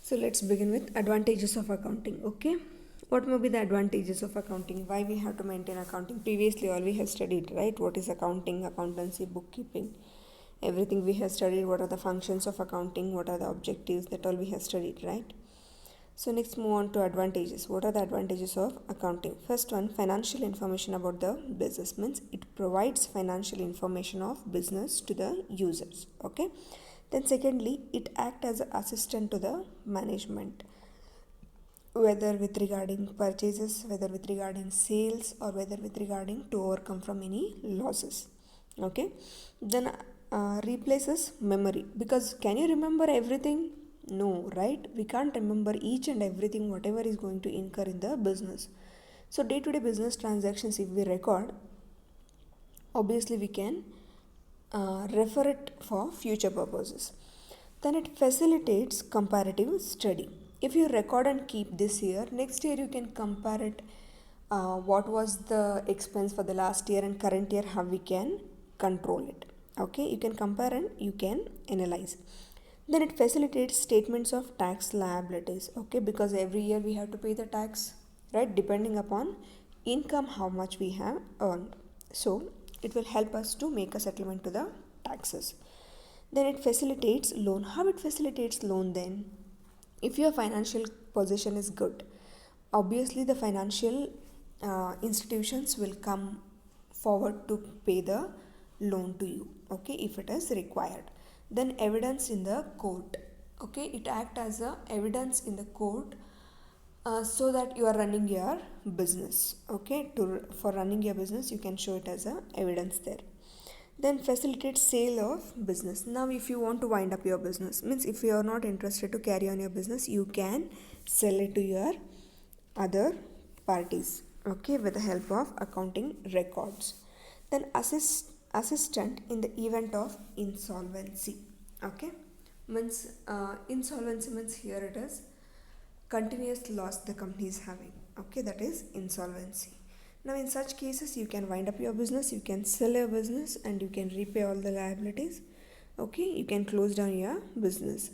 So let's begin with advantages of accounting. Okay, what may be the advantages of accounting? Why we have to maintain accounting? Previously, all we have studied, right? What is accounting, accountancy, bookkeeping, everything we have studied. What are the functions of accounting? What are the objectives? That all we have studied, right? So next, move on to advantages. What are the advantages of accounting? First one, financial information about the business, means it provides financial information of business to the users. Okay. Then secondly, it acts as an assistant to the management, whether with regarding purchases, whether with regarding sales, or whether with regarding to overcome from any losses. Okay. Then replaces memory, because can you remember everything? No, right? We can't remember each and everything whatever is going to incur in the business. So day to day business transactions, if we record, obviously we can refer it for future purposes. Then it facilitates comparative study. If you record and keep this year, next year you can compare it. What was the expense for the last year and current year, how we can control it. Okay, you can compare and you can analyze. Then it facilitates statements of tax liabilities. Okay, because every year we have to pay the tax, right, depending upon income, how much we have earned. So it will help us to make a settlement to the taxes. Then it facilitates loan. How it facilitates loan then? If your financial position is good, obviously the financial institutions will come forward to pay the loan to you. Okay, if it is required. Then evidence in the court. Okay, it acts as a evidence in the court, so that you are running your business. Okay, for running your business you can show it as a evidence there. Then facilitate sale of business. Now if you want to wind up your business, means if you are not interested to carry on your business, you can sell it to your other parties, okay, with the help of accounting records. Then assistant in the event of insolvency. Okay, means insolvency means here it is continuous loss the company is having. Okay, that is insolvency. Now in such cases you can wind up your business, you can sell your business, and you can repay all the liabilities. Okay, you can close down your business.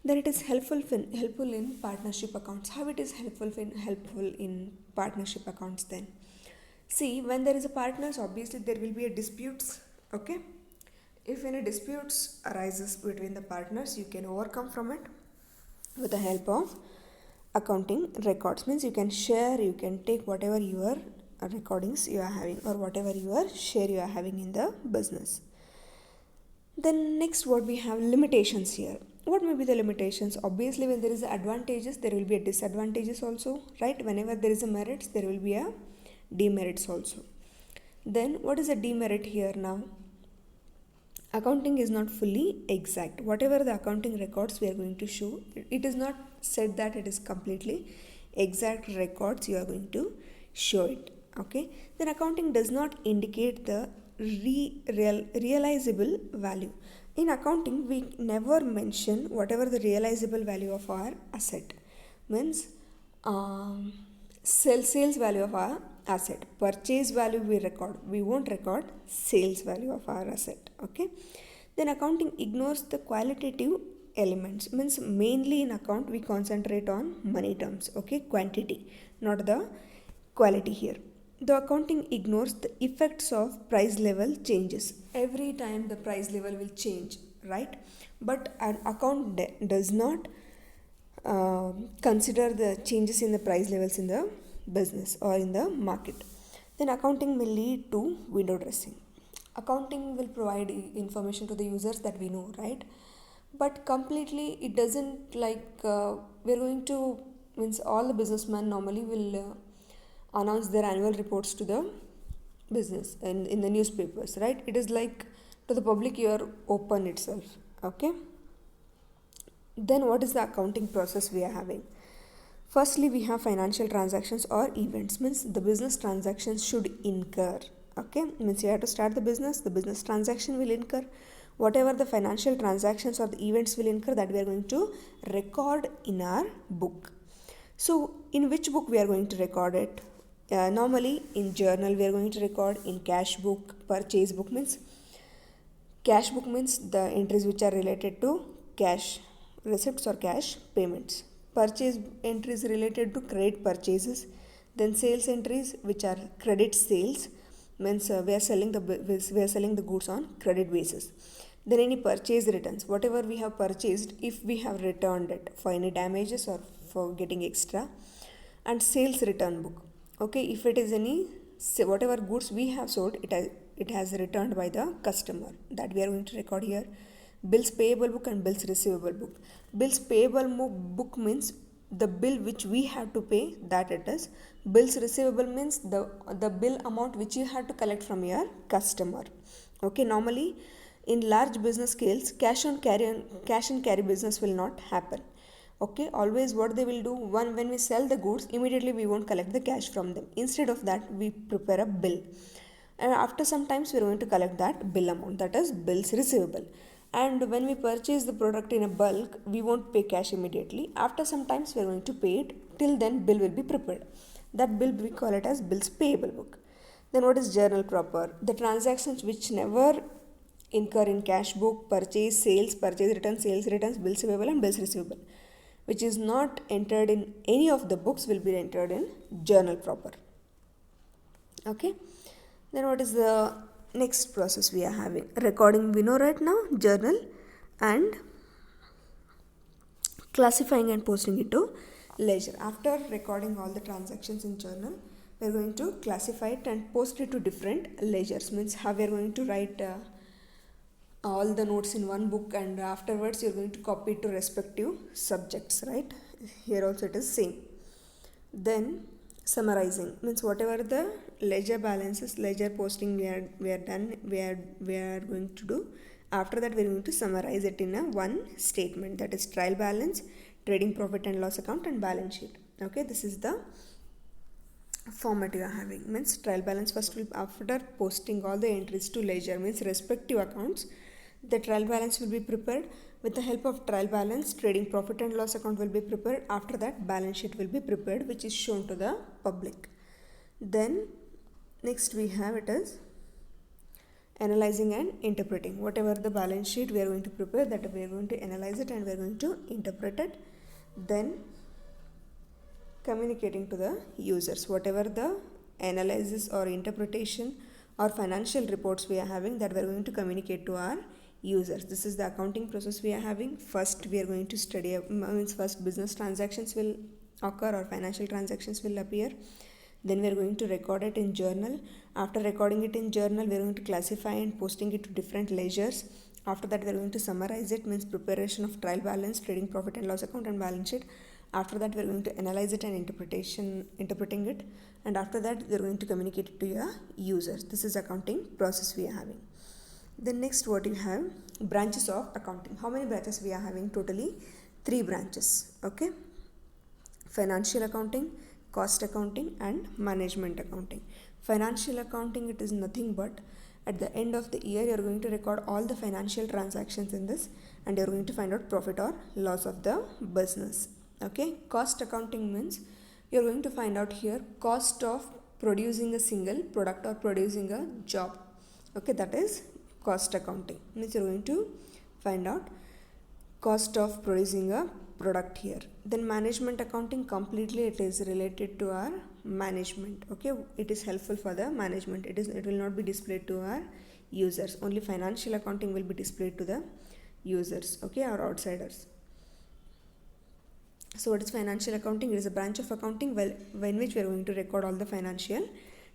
Then it is helpful in partnership accounts. How it is helpful in partnership accounts then? See, when there is a partners, obviously there will be a disputes. Okay, if any disputes arises between the partners, you can overcome from it with the help of accounting records. Means you can share, you can take whatever your recordings you are having, or whatever your share you are having in the business. Then next, what we have, limitations here. What may be the limitations? Obviously when there is advantages, there will be a disadvantages also, right? Whenever there is a merits, there will be a demerits also. Then what is a demerit here? Now accounting is not fully exact. Whatever the accounting records we are going to show, it is not said that it is completely exact records you are going to show it. Okay, then accounting does not indicate the realizable value. In accounting we never mention whatever the realizable value of our asset, means sales value of our asset. Purchase value we record, we won't record sales value of our asset. Okay, then accounting ignores the qualitative elements, means mainly in account we concentrate on money terms. Okay, quantity, not the quality here. The accounting ignores the effects of price level changes. Every time the price level will change, right? But an account does not consider the changes in the price levels in the business or in the market. Then accounting may lead to window dressing. Accounting will provide information to the users that we know, right? But completely it doesn't, like we're going to, means all the businessmen normally will announce their annual reports to the business in the newspapers, right? It is like to the public you are open itself. Okay, then what is the accounting process we are having? Firstly, we have financial transactions or events, means the business transactions should incur. Okay, means you have to start the business transaction will incur. Whatever the financial transactions or the events will incur, that we are going to record in our book. So in which book we are going to record it? Normally in journal we are going to record, in cash book, purchase book. Means cash book means the entries which are related to cash, receipts or cash payments. Purchase entries related to credit purchases. Then sales entries which are credit sales, means we are selling the goods on credit basis. Then any purchase returns, whatever we have purchased, if we have returned it for any damages or for getting extra. And sales return book, okay, if it is any, whatever goods we have sold, it has returned by the customer, that we are going to record here. Bills payable book and bills receivable book. Bills payable book means the bill which we have to pay, that it is. Bills receivable means the bill amount which you have to collect from your customer. Okay, normally in large business scales, cash and carry business will not happen. Okay, always what they will do, when we sell the goods, immediately we won't collect the cash from them. Instead of that, we prepare a bill, and after some times we are going to collect that bill amount, that is bills receivable. And when we purchase the product in a bulk, we won't pay cash immediately. After some times we are going to pay it. Till then bill will be prepared. That bill we call it as bills payable book. Then what is journal proper? The transactions which never incur in cash book, purchase, sales, purchase return, sales returns, bills payable and bills receivable, which is not entered in any of the books, will be entered in journal proper. Okay, then what is the next process we are having? Recording we know right now, journal, and classifying and posting it to ledger. After recording all the transactions in journal, we are going to classify it and post it to different ledgers, means how we are going to write all the notes in one book, and afterwards you're going to copy it to respective subjects, right? Here also it is same. Then summarizing means whatever the ledger balances, ledger posting we are done, we are going to do. After that we are going to summarize it in a one statement, that is trial balance, trading profit and loss account, and balance sheet. Okay, this is the format you are having. Means trial balance first will, after posting all the entries to ledger, means respective accounts, the trial balance will be prepared. With the help of trial balance, trading profit and loss account will be prepared. After that balance sheet will be prepared, which is shown to the public. Then next we have it as analyzing and interpreting. Whatever the balance sheet we are going to prepare, that we are going to analyze it and we are going to interpret it. Then communicating to the users, whatever the analysis or interpretation or financial reports we are having, that we are going to communicate to our users. This is the accounting process we are having. First we are going to study, means first business transactions will occur or financial transactions will appear. Then we are going to record it in journal. After recording it in journal, we are going to classify and posting it to different ledgers. After that we are going to summarize it, means preparation of trial balance, trading profit and loss account, and balance sheet. After that we are going to analyze it and interpreting it, and after that we are going to communicate it to your users. This is accounting process we are having. Then next what you have, branches of accounting. How many branches we are having? Totally 3 branches. Okay, financial accounting, cost accounting, and management accounting. Financial accounting, it is nothing but at the end of the year you are going to record all the financial transactions in this, and you are going to find out profit or loss of the business. Okay, cost accounting means you are going to find out here cost of producing a single product or producing a job. Okay, that is cost accounting, means you are going to find out cost of producing a product here. Then management accounting, completely it is related to our management. Okay, it is helpful for the management. It will not be displayed to our users. Only financial accounting will be displayed to the users, okay, or outsiders. So what is financial accounting? It is a branch of accounting in which we are going to record all the financial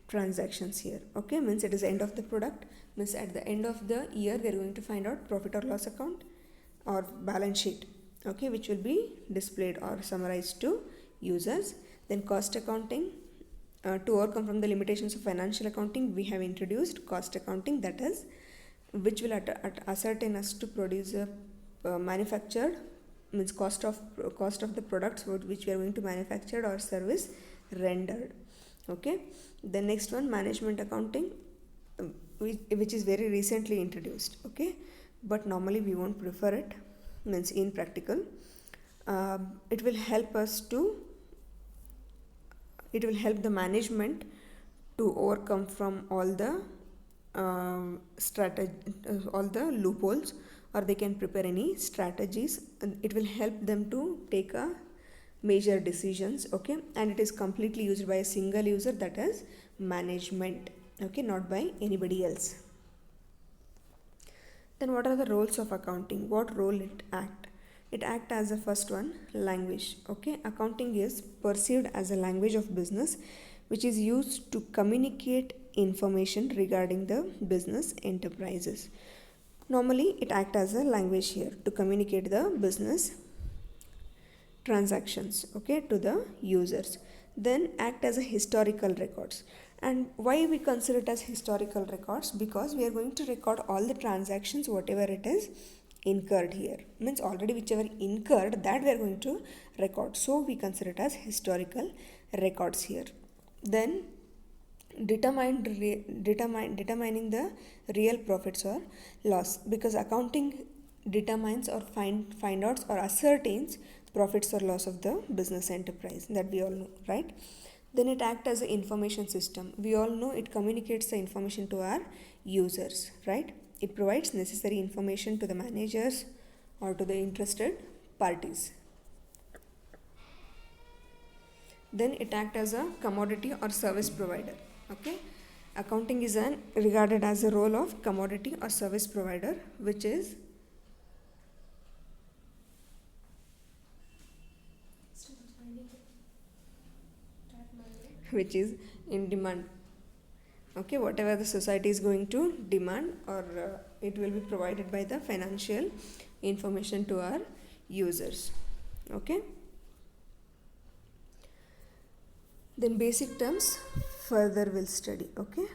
transactions here. Okay, means it is end of the product, means at the end of the year we are going to find out profit or loss account or balance sheet, okay, which will be displayed or summarized to users. Then cost accounting, to overcome from the limitations of financial accounting, we have introduced cost accounting, that is which will ascertain us to produce a manufactured, means cost of the products which we are going to manufacture or service rendered. Okay, the next one, management accounting, which is very recently introduced. Okay, but normally we won't prefer it, means in practical it will help the management to overcome from all the all the loopholes or they can prepare any strategies, and it will help them to take a major decisions. Okay, and it is completely used by a single user, that is management. Okay, not by anybody else. Then what are the roles of accounting? What role it act? It act as the first one, language. Okay, accounting is perceived as a language of business which is used to communicate information regarding the business enterprises. Normally it act as a language here to communicate the business transactions, okay, to the users. Then act as a historical records. And why we consider it as historical records? Because we are going to record all the transactions whatever it is incurred here, means already whichever incurred, that we are going to record, so we consider it as historical records here. Then determining the real profits or loss, because accounting determines or find outs or ascertains profits or loss of the business enterprise, that we all know, right? Then it acts as an information system. We all know it communicates the information to our users, right? It provides necessary information to the managers or to the interested parties. Then it acts as a commodity or service provider. Okay, accounting is regarded as a role of commodity or service provider, which is in demand. Okay, whatever the society is going to demand, or it will be provided by the financial information to our users. Okay, then basic terms further we'll study. Okay.